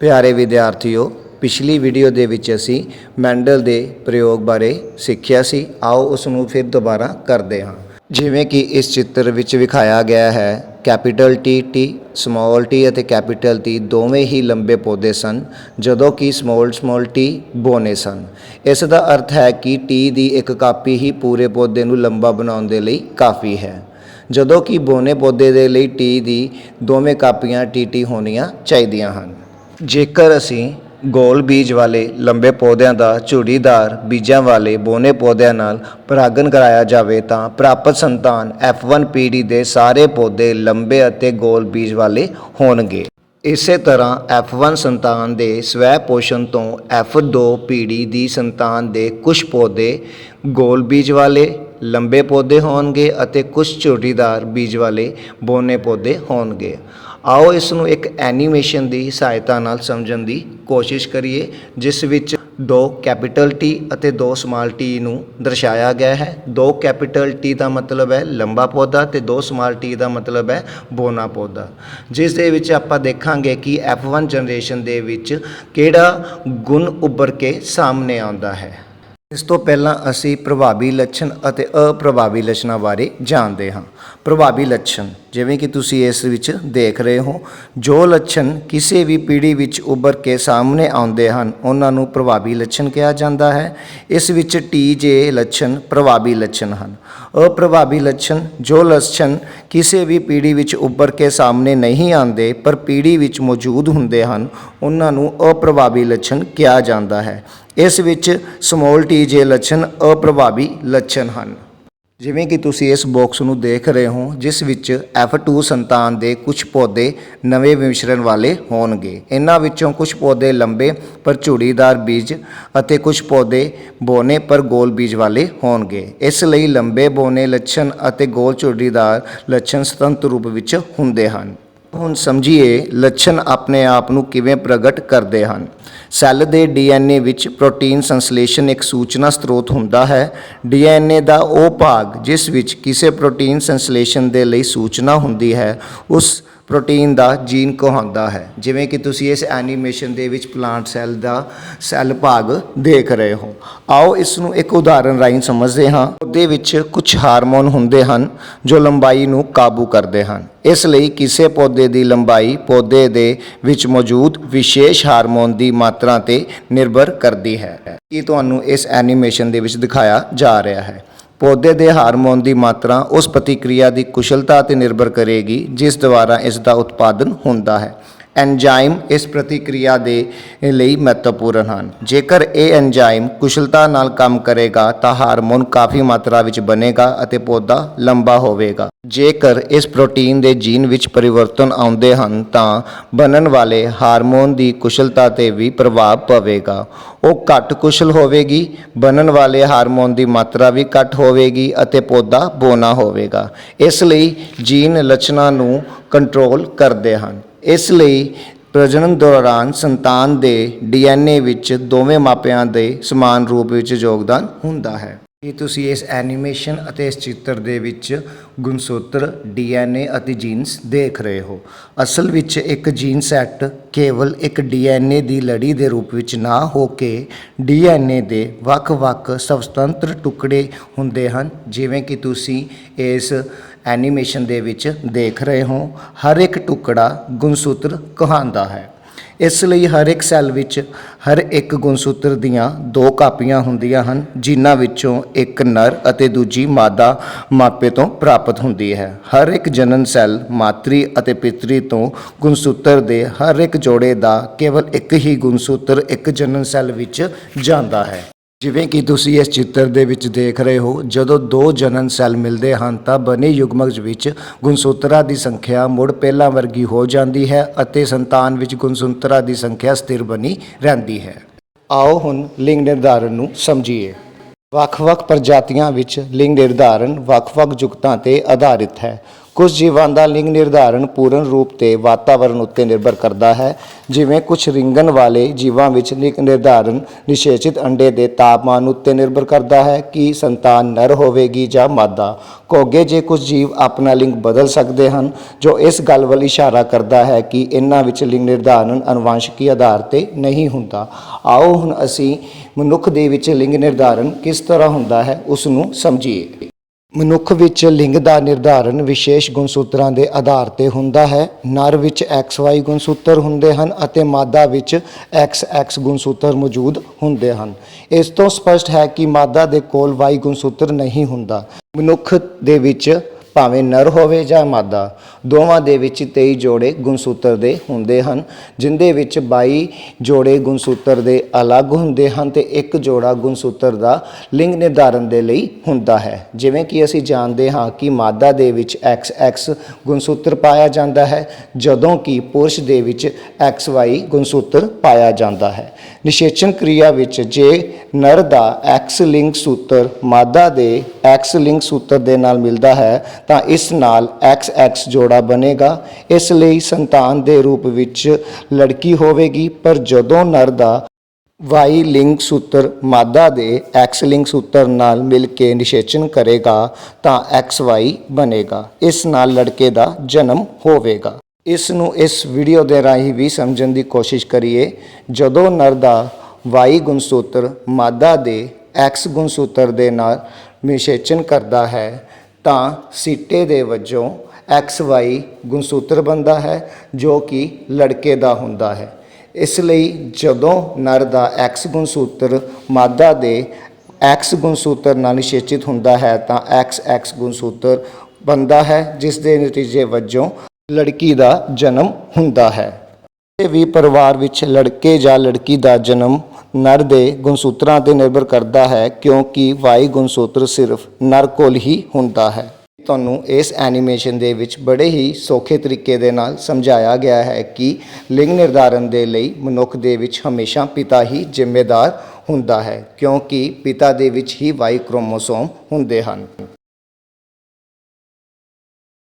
ਪਿਆਰੇ ਵਿਦਿਆਰਥੀਓ, ਪਿਛਲੀ ਵੀਡੀਓ ਦੇ ਵਿੱਚ ਅਸੀਂ ਮੈਂਡਲ ਦੇ ਪ੍ਰਯੋਗ ਬਾਰੇ ਸਿੱਖਿਆ ਸੀ। ਆਓ ਉਸ ਨੂੰ ਫਿਰ ਦੁਬਾਰਾ ਕਰਦੇ ਹਾਂ। ਜਿਵੇਂ ਕਿ ਇਸ ਚਿੱਤਰ ਵਿੱਚ ਵਿਖਾਇਆ ਗਿਆ ਹੈ, ਕੈਪੀਟਲ ਟੀ, ਸਮੌਲ ਟੀ ਅਤੇ ਕੈਪੀਟਲ ਟੀ ਦੋਵੇਂ ਹੀ ਲੰਬੇ ਪੌਦੇ ਸਨ, ਜਦੋਂ ਕਿ ਸਮੌਲ ਟੀ ਬੋਨੇ ਸਨ। ਇਸ ਦਾ ਅਰਥ ਹੈ ਕਿ ਟੀ ਦੀ ਇੱਕ ਕਾਪੀ ਹੀ ਪੂਰੇ ਪੌਦੇ ਨੂੰ ਲੰਬਾ ਬਣਾਉਣ ਦੇ ਲਈ ਕਾਫੀ ਹੈ, ਜਦੋਂ ਕਿ ਬੋਨੇ ਪੌਦੇ ਦੇ ਲਈ ਟੀ ਦੀ ਦੋਵੇਂ ਕਾਪੀਆਂ ਟੀ ਹੋਣੀਆਂ ਚਾਹੀਦੀਆਂ ਹਨ। ਜੇਕਰ ਅਸੀਂ ਗੋਲ ਬੀਜ ਵਾਲੇ ਲੰਬੇ ਪੌਦਿਆਂ ਦਾ ਝੁੜੀਦਾਰ ਬੀਜਾਂ ਵਾਲੇ ਬੋਨੇ ਪੌਦਿਆਂ ਨਾਲ ਪਰਾਗਣ ਕਰਾਇਆ ਜਾਵੇ ਤਾਂ ਪ੍ਰਾਪਤ ਸੰਤਾਨ F1 ਪੀੜ੍ਹੀ ਦੇ ਸਾਰੇ ਪੌਦੇ ਲੰਬੇ ਅਤੇ ਗੋਲ ਬੀਜ ਵਾਲੇ ਹੋਣਗੇ। ਇਸੇ ਤਰ੍ਹਾਂ F1 ਸੰਤਾਨ ਦੇ ਸਵੈ ਪੋਸ਼ਣ ਤੋਂ F2 ਪੀੜ੍ਹੀ ਦੀ ਸੰਤਾਨ ਦੇ ਕੁਝ ਪੌਦੇ ਗੋਲ ਬੀਜ ਵਾਲੇ ਲੰਬੇ ਪੌਦੇ ਹੋਣਗੇ ਅਤੇ ਕੁਝ ਝੁੜੀਦਾਰ ਬੀਜ ਵਾਲੇ ਬੋਨੇ ਪੌਦੇ ਹੋਣਗੇ। ਆਓ ਇਸ ਨੂੰ ਇੱਕ ਐਨੀਮੇਸ਼ਨ ਦੀ ਸਹਾਇਤਾ ਨਾਲ ਸਮਝਣ ਦੀ ਕੋਸ਼ਿਸ਼ ਕਰੀਏ, ਜਿਸ ਵਿੱਚ 2 ਕੈਪੀਟਲ ਟੀ ਅਤੇ 2 ਸਮਾਲ ਟੀ ਨੂੰ ਦਰਸਾਇਆ ਗਿਆ ਹੈ। 2 ਕੈਪੀਟਲ ਟੀ ਦਾ ਮਤਲਬ ਹੈ ਲੰਬਾ ਪੌਦਾ ਅਤੇ 2 ਸਮਾਲ ਟੀ ਦਾ ਮਤਲਬ ਹੈ ਬੋਨਾ ਪੌਦਾ, ਜਿਸ ਦੇ ਵਿੱਚ ਆਪਾਂ ਦੇਖਾਂਗੇ ਕਿ F1 ਜਨਰੇਸ਼ਨ ਦੇ ਵਿੱਚ ਕਿਹੜਾ ਗੁਣ ਉੱਭਰ ਕੇ ਸਾਹਮਣੇ ਆਉਂਦਾ ਹੈ। ਇਸ ਤੋਂ ਪਹਿਲਾਂ ਅਸੀਂ ਪ੍ਰਭਾਵੀ ਲੱਛਣ ਅਤੇ ਅਪ੍ਰਭਾਵੀ ਲੱਛਣਾਂ ਬਾਰੇ ਜਾਣਦੇ ਹਾਂ। ਪ੍ਰਭਾਵੀ ਲੱਛਣ, ਜਿਵੇਂ ਕਿ ਤੁਸੀਂ ਇਸ ਵਿੱਚ ਦੇਖ ਰਹੇ ਹੋ, ਜੋ ਲੱਛਣ ਕਿਸੇ ਵੀ ਪੀੜ੍ਹੀ ਵਿੱਚ ਉੱਭਰ ਕੇ ਸਾਹਮਣੇ ਆਉਂਦੇ ਹਨ ਉਹਨਾਂ ਨੂੰ ਪ੍ਰਭਾਵੀ ਲੱਛਣ ਕਿਹਾ ਜਾਂਦਾ ਹੈ। ਇਸ ਵਿੱਚ ਜੇ ਲੱਛਣ ਪ੍ਰਭਾਵੀ ਲੱਛਣ ਹਨ। ਅਪ੍ਰਭਾਵੀ ਲੱਛਣ, ਜੋ ਲੱਛਣ ਕਿਸੇ ਵੀ ਪੀੜ੍ਹੀ ਵਿੱਚ ਉੱਭਰ ਕੇ ਸਾਹਮਣੇ ਨਹੀਂ ਆਉਂਦੇ ਪਰ ਪੀੜ੍ਹੀ ਵਿੱਚ ਮੌਜੂਦ ਹੁੰਦੇ ਹਨ, ਉਹਨਾਂ ਨੂੰ ਅਪ੍ਰਭਾਵੀ ਲੱਛਣ ਕਿਹਾ ਜਾਂਦਾ ਹੈ। ਇਸ ਵਿੱਚ ਸਮੌਲ ਜੇ ਲੱਛਣ ਅਪ੍ਰਭਾਵੀ ਲੱਛਣ ਹਨ। ਜਿਵੇਂ ਕਿ ਤੁਸੀਂ ਇਸ ਬਾਕਸ ਨੂੰ ਦੇਖ ਰਹੇ ਹੋ, ਜਿਸ ਵਿੱਚ F2 ਸੰਤਾਨ ਦੇ ਕੁਝ ਪੌਦੇ ਨਵੇਂ ਮਿਸ਼ਰਣ ਵਾਲੇ ਹੋਣਗੇ। ਇਹਨਾਂ ਵਿੱਚੋਂ ਕੁਝ ਪੌਦੇ ਲੰਬੇ ਪਰ ਝੁੜੀਦਾਰ ਬੀਜ ਅਤੇ ਕੁਝ ਪੌਦੇ ਬੋਨੇ ਪਰ ਗੋਲ ਬੀਜ ਵਾਲੇ ਹੋਣਗੇ। ਇਸ ਲਈ ਲੰਬੇ ਬੋਨੇ ਲੱਛਣ ਅਤੇ ਗੋਲ ਝੁੜੀਦਾਰ ਲੱਛਣ ਸੁਤੰਤਰ ਰੂਪ ਵਿੱਚ ਹੁੰਦੇ ਹਨ। ਹੁਣ ਸਮਝੀਏ ਲੱਛਣ ਆਪਣੇ ਆਪ ਨੂੰ ਕਿਵੇਂ ਪ੍ਰਗਟ ਕਰਦੇ ਹਨ। ਸੈੱਲ ਦੇ DNA ਵਿੱਚ ਪ੍ਰੋਟੀਨ ਸੰਸਲੇਸ਼ਨ ਇੱਕ ਸੂਚਨਾ ਸਰੋਤ ਹੁੰਦਾ ਹੈ। DNA ਦਾ ਉਹ ਭਾਗ ਜਿਸ ਵਿੱਚ ਕਿਸੇ ਪ੍ਰੋਟੀਨ ਸੰਸਲੇਸ਼ਨ ਦੇ ਲਈ ਸੂਚਨਾ ਹੁੰਦੀ ਹੈ, ਉਸ ਪ੍ਰੋਟੀਨ ਦਾ ਜੀਨ ਕਹਾਉਂਦਾ ਹੈ। ਜਿਵੇਂ ਕਿ ਤੁਸੀਂ ਇਸ ਐਨੀਮੇਸ਼ਨ ਦੇ ਵਿੱਚ ਪਲਾਂਟ ਸੈੱਲ ਦਾ ਸੈੱਲ ਭਾਗ ਦੇਖ ਰਹੇ ਹੋ। ਆਓ ਇਸ ਨੂੰ ਇੱਕ ਉਦਾਹਰਨ ਰਾਹੀਂ ਸਮਝਦੇ ਹਾਂ। ਉਹਦੇ ਵਿੱਚ ਕੁਝ ਹਾਰਮੋਨ ਹੁੰਦੇ ਹਨ ਜੋ ਲੰਬਾਈ ਨੂੰ ਕਾਬੂ ਕਰਦੇ ਹਨ। ਇਸ ਲਈ ਕਿਸੇ ਪੌਦੇ ਦੀ ਲੰਬਾਈ ਪੌਦੇ ਦੇ ਵਿੱਚ ਮੌਜੂਦ ਵਿਸ਼ੇਸ਼ ਹਾਰਮੋਨ ਦੀ ਮਾਤਰਾ 'ਤੇ ਨਿਰਭਰ ਕਰਦੀ ਹੈ। ਇਹ ਤੁਹਾਨੂੰ ਇਸ ਐਨੀਮੇਸ਼ਨ ਦੇ ਵਿੱਚ ਦਿਖਾਇਆ ਜਾ ਰਿਹਾ ਹੈ। ਪੌਦੇ ਦੇ ਹਾਰਮੋਨ ਦੀ ਮਾਤਰਾ ਉਸ ਪ੍ਰਤੀਕਿਰਿਆ ਦੀ ਕੁਸ਼ਲਤਾ 'ਤੇ ਨਿਰਭਰ ਕਰੇਗੀ ਜਿਸ ਦੁਆਰਾ ਇਸ ਦਾ ਉਤਪਾਦਨ ਹੁੰਦਾ ਹੈ। ਐਂਜ਼ਾਈਮ ਇਸ ਪ੍ਰਤੀਕਿਰਿਆ ਦੇ ਲਈ ਮਹੱਤਵਪੂਰਨ ਹਨ। ਜੇਕਰ ਇਹ ਐਂਜ਼ਾਈਮ ਕੁਸ਼ਲਤਾ ਨਾਲ ਕੰਮ ਕਰੇਗਾ ਤਾਂ ਹਾਰਮੋਨ ਕਾਫੀ ਮਾਤਰਾ ਵਿੱਚ ਬਣੇਗਾ ਅਤੇ ਪੌਦਾ ਲੰਬਾ ਹੋਵੇਗਾ। ਜੇਕਰ ਇਸ ਪ੍ਰੋਟੀਨ ਦੇ ਜੀਨ ਵਿੱਚ ਪਰਿਵਰਤਨ ਆਉਂਦੇ ਹਨ ਤਾਂ ਬਣਨ ਵਾਲੇ ਹਾਰਮੋਨ ਦੀ ਕੁਸ਼ਲਤਾ 'ਤੇ ਵੀ ਪ੍ਰਭਾਵ ਪਵੇਗਾ। ਉਹ ਘੱਟ ਕੁਸ਼ਲ ਹੋਵੇਗੀ, ਬਣਨ ਵਾਲੇ ਹਾਰਮੋਨ ਦੀ ਮਾਤਰਾ ਵੀ ਘੱਟ ਹੋਵੇਗੀ ਅਤੇ ਪੌਦਾ ਬੋਨਾ ਹੋਵੇਗਾ। ਇਸ ਲਈ ਜੀਨ ਲੱਛਣਾਂ ਨੂੰ ਕੰਟਰੋਲ ਕਰਦੇ ਹਨ। ਇਸ ਲਈ ਪ੍ਰਜਨਨ ਦੌਰਾਨ ਸੰਤਾਨ ਦੇ DNA ਵਿੱਚ ਦੋਵੇਂ ਮਾਪਿਆਂ ਦੇ ਸਮਾਨ ਰੂਪ ਵਿੱਚ ਯੋਗਦਾਨ ਹੁੰਦਾ ਹੈ। ਕੀ ਤੁਸੀਂ ਇਸ ਐਨੀਮੇਸ਼ਨ ਅਤੇ ਇਸ ਚਿੱਤਰ ਦੇ ਵਿੱਚ ਗੁਣਸੂਤਰ DNA ਅਤੇ ਜੀਨਸ ਦੇਖ ਰਹੇ ਹੋ। ਅਸਲ ਵਿੱਚ ਇੱਕ ਜੀਨ ਸੈੱਟ ਕੇਵਲ ਇੱਕ DNA ਦੀ ਲੜੀ ਦੇ ਰੂਪ ਵਿੱਚ ਨਾ ਹੋ ਕੇ DNA ਦੇ ਵੱਖ-ਵੱਖ ਸੁਤੰਤਰ ਟੁਕੜੇ ਹੁੰਦੇ ਹਨ। ਜਿਵੇਂ ਕਿ ਤੁਸੀਂ ਇਸ ਐਨੀਮੇਸ਼ਨ ਦੇ ਵਿੱਚ ਦੇਖ ਰਹੇ ਹੋ, ਹਰ ਇੱਕ ਟੁਕੜਾ ਗੁਣਸੂਤਰ ਕਹਾਉਂਦਾ ਹੈ। ਇਸ ਲਈ ਹਰ ਇੱਕ ਸੈੱਲ ਵਿੱਚ ਹਰ ਇੱਕ ਗੁਣਸੂਤਰ ਦੀਆਂ 2 ਕਾਪੀਆਂ ਹੁੰਦੀਆਂ ਹਨ, ਜਿਨ੍ਹਾਂ ਵਿੱਚੋਂ ਇੱਕ ਨਰ ਅਤੇ ਦੂਜੀ ਮਾਦਾ ਮਾਪੇ ਤੋਂ ਪ੍ਰਾਪਤ ਹੁੰਦੀ ਹੈ। ਹਰ ਇੱਕ ਜਨਨ ਸੈੱਲ ਮਾਤਰੀ ਅਤੇ ਪਿਤਰੀ ਤੋਂ ਗੁਣਸੂਤਰ ਦੇ ਹਰ ਇੱਕ ਜੋੜੇ ਦਾ ਕੇਵਲ ਇੱਕ ਹੀ ਗੁਣਸੂਤਰ ਇੱਕ ਜਨਨ ਸੈੱਲ ਵਿੱਚ ਜਾਂਦਾ ਹੈ। ਜਿਵੇਂ ਕਿ ਤੁਸੀਂ ਇਸ ਚਿੱਤਰ ਦੇ ਵਿੱਚ ਦੇਖ ਰਹੇ ਹੋ, ਜਦੋਂ 2 ਜਨਨ ਸੈੱਲ ਮਿਲਦੇ ਹਨ ਤਾਂ ਬਣੇ ਯੁਗਮਕ ਵਿੱਚ ਗੁਣਸੂਤਰਾਂ ਦੀ ਸੰਖਿਆ ਮੁੜ ਪਹਿਲਾਂ ਵਰਗੀ ਹੋ ਜਾਂਦੀ ਹੈ ਅਤੇ ਸੰਤਾਨ ਵਿੱਚ ਗੁਣਸੂਤਰਾਂ ਦੀ ਸੰਖਿਆ ਸਥਿਰ ਬਣੀ ਰਹਿੰਦੀ ਹੈ। ਆਓ ਹੁਣ ਲਿੰਗ ਨਿਰਧਾਰਨ ਨੂੰ ਸਮਝੀਏ। ਵੱਖ-ਵੱਖ ਪ੍ਰਜਾਤੀਆਂ ਵਿੱਚ ਲਿੰਗ ਨਿਰਧਾਰਨ ਵੱਖ-ਵੱਖ ਜੁਗਤਾਂ 'ਤੇ ਆਧਾਰਿਤ ਹੈ। ਕੁਝ ਜੀਵਾਂ ਦਾ ਲਿੰਗ ਨਿਰਧਾਰਨ ਪੂਰਨ ਰੂਪ ਤੇ ਵਾਤਾਵਰਣ ਉੱਤੇ ਨਿਰਭਰ ਕਰਦਾ ਹੈ। ਜਿਵੇਂ ਕੁਝ ਰਿੰਗਣ ਵਾਲੇ ਜੀਵਾਂ ਵਿੱਚ ਲਿੰਗ ਨਿਰਧਾਰਨ ਨਿਸ਼ਚਿਤ ਅੰਡੇ ਦੇ ਤਾਪਮਾਨ ਉੱਤੇ ਨਿਰਭਰ ਕਰਦਾ ਹੈ ਕਿ ਸੰਤਾਨ ਨਰ ਹੋਵੇਗੀ ਜਾਂ ਮਾਦਾ। ਘੋਗੇ ਜੇ ਕੁਝ ਜੀਵ ਆਪਣਾ ਲਿੰਗ ਬਦਲ ਸਕਦੇ ਹਨ, ਜੋ ਇਸ ਗੱਲ ਵੱਲ ਇਸ਼ਾਰਾ ਕਰਦਾ ਹੈ ਕਿ ਇਹਨਾਂ ਵਿੱਚ ਲਿੰਗ ਨਿਰਧਾਰਨ ਅਨੁਵਾਂਸ਼ਿਕੀ ਆਧਾਰ ਤੇ ਨਹੀਂ ਹੁੰਦਾ। ਆਓ ਹੁਣ ਅਸੀਂ ਮਨੁੱਖ ਦੇ ਵਿੱਚ ਲਿੰਗ ਨਿਰਧਾਰਨ ਕਿਸ ਤਰ੍ਹਾਂ ਹੁੰਦਾ ਹੈ ਉਸ ਨੂੰ ਸਮਝੀਏ। ਮਨੁੱਖ ਵਿੱਚ ਲਿੰਗ ਦਾ ਨਿਰਧਾਰਨ ਵਿਸ਼ੇਸ਼ ਗੁਣਸੂਤਰਾਂ ਦੇ ਆਧਾਰ ਤੇ ਹੁੰਦਾ ਹੈ। ਨਰ ਵਿੱਚ XY ਗੁਣਸੂਤਰ ਹੁੰਦੇ ਹਨ ਅਤੇ ਮਾਦਾ ਵਿੱਚ XX ਗੁਣਸੂਤਰ ਮੌਜੂਦ ਹੁੰਦੇ ਹਨ। ਇਸ ਤੋਂ ਸਪਸ਼ਟ ਹੈ ਕਿ ਮਾਦਾ ਦੇ ਕੋਲ Y ਗੁਣਸੂਤਰ ਨਹੀਂ ਹੁੰਦਾ। ਮਨੁੱਖ ਦੇ ਵਿੱਚ ਭਾਵੇਂ ਨਰ ਹੋਵੇ ਜਾਂ ਮਾਦਾ, ਦੋਵਾਂ ਦੇ ਵਿੱਚ 23 ਜੋੜੇ ਗੁਣਸੂਤਰ ਦੇ ਹੁੰਦੇ ਹਨ, ਜਿਨ੍ਹਾਂ ਵਿੱਚ 22 ਜੋੜੇ ਗੁਣਸੂਤਰ ਦੇ ਅਲੱਗ ਹੁੰਦੇ ਹਨ ਤੇ ਇੱਕ ਜੋੜਾ ਗੁਣਸੂਤਰ ਦਾ ਲਿੰਗ ਨਿਰਧਾਰਨ ਦੇ ਲਈ ਹੁੰਦਾ ਹੈ। ਜਿਵੇਂ ਕਿ ਅਸੀਂ ਜਾਣਦੇ ਹਾਂ ਕਿ ਮਾਦਾ ਦੇ ਵਿੱਚ XX ਗੁਣਸੂਤਰ ਪਾਇਆ ਜਾਂਦਾ ਹੈ, ਜਦੋਂ ਕਿ ਪੁਰਸ਼ ਦੇ ਵਿੱਚ XY ਗੁਣਸੂਤਰ ਪਾਇਆ ਜਾਂਦਾ ਹੈ। ਨਿਸ਼ੇਚਨ ਕਿਰਿਆ ਵਿੱਚ ਜੇ ਨਰ ਦਾ X ਲਿੰਗ ਸੂਤਰ ਮਾਦਾ ਦੇ X ਲਿੰਗ ਸੂਤਰ ਦੇ ਨਾਲ ਮਿਲਦਾ ਹੈ ਤਾਂ ਇਸ ਨਾਲ XX ਜੋੜਾ ਬਣੇਗਾ। ਇਸ ਲਈ ਸੰਤਾਨ ਦੇ ਰੂਪ ਵਿੱਚ ਲੜਕੀ ਹੋਵੇਗੀ। ਪਰ ਜਦੋਂ ਨਰ ਦਾ Y ਲਿੰਗ ਸੂਤਰ ਮਾਦਾ ਦੇ X ਲਿੰਗ ਸੂਤਰ ਨਾਲ ਮਿਲ ਕੇ ਨਿਸ਼ੇਚਨ ਕਰੇਗਾ ਤਾਂ XY ਬਣੇਗਾ। ਇਸ ਨਾਲ ਲੜਕੇ ਦਾ ਜਨਮ ਹੋਵੇਗਾ। ਇਸ ਨੂੰ ਇਸ ਵੀਡੀਓ ਦੇ ਰਾਹੀਂ ਵੀ ਸਮਝਣ ਦੀ ਕੋਸ਼ਿਸ਼ ਕਰੀਏ। ਜਦੋਂ ਨਰ ਦਾ Y ਗੁਣਸੂਤਰ ਮਾਦਾ ਦੇ X ਗੁਣਸੂਤਰ ਦੇ ਨਾਲ ਨਿਸ਼ੇਚਨ ਕਰਦਾ ਹੈ ਤਾਂ ਸੀਟੇ ਦੇ ਵਜੋਂ XY ਗੁਣਸੂਤਰ ਬਣਦਾ ਹੈ, ਜੋ ਕਿ ਲੜਕੇ ਦਾ ਹੁੰਦਾ ਹੈ। ਇਸ ਲਈ ਜਦੋਂ ਨਰ ਦਾ X ਗੁਣਸੂਤਰ ਮਾਦਾ ਦੇ X ਗੁਣਸੂਤਰ ਨਾਲ ਨਿਸ਼ਚਿਤ ਹੁੰਦਾ ਹੈ ਤਾਂ XX ਗੁਣਸੂਤਰ ਬਣਦਾ ਹੈ, ਜਿਸ ਦੇ ਨਤੀਜੇ ਵਜੋਂ ਲੜਕੀ ਦਾ ਜਨਮ ਹੁੰਦਾ ਹੈ। ਕਿਸੇ ਵੀ ਪਰਿਵਾਰ ਵਿੱਚ ਲੜਕੇ ਜਾਂ ਲੜਕੀ ਦਾ ਜਨਮ ਨਰ ਦੇ ਗੁਣਸੂਤਰਾਂ 'ਤੇ ਨਿਰਭਰ ਕਰਦਾ ਹੈ, ਕਿਉਂਕਿ Y ਗੁਣਸੂਤਰ ਸਿਰਫ ਨਰ ਕੋਲ ਹੀ ਹੁੰਦਾ ਹੈ। ਤੁਹਾਨੂੰ ਇਸ ਐਨੀਮੇਸ਼ਨ ਦੇ ਵਿੱਚ ਬੜੇ ਹੀ ਸੌਖੇ ਤਰੀਕੇ ਦੇ ਨਾਲ ਸਮਝਾਇਆ ਗਿਆ ਹੈ ਕਿ ਲਿੰਗ ਨਿਰਧਾਰਨ ਦੇ ਲਈ ਮਨੁੱਖ ਦੇ ਵਿੱਚ ਹਮੇਸ਼ਾ ਪਿਤਾ ਹੀ ਜ਼ਿੰਮੇਦਾਰ ਹੁੰਦਾ ਹੈ, ਕਿਉਂਕਿ ਪਿਤਾ ਦੇ ਵਿੱਚ ਹੀ Y ਕ੍ਰੋਮੋਸੋਮ ਹੁੰਦੇ ਹਨ।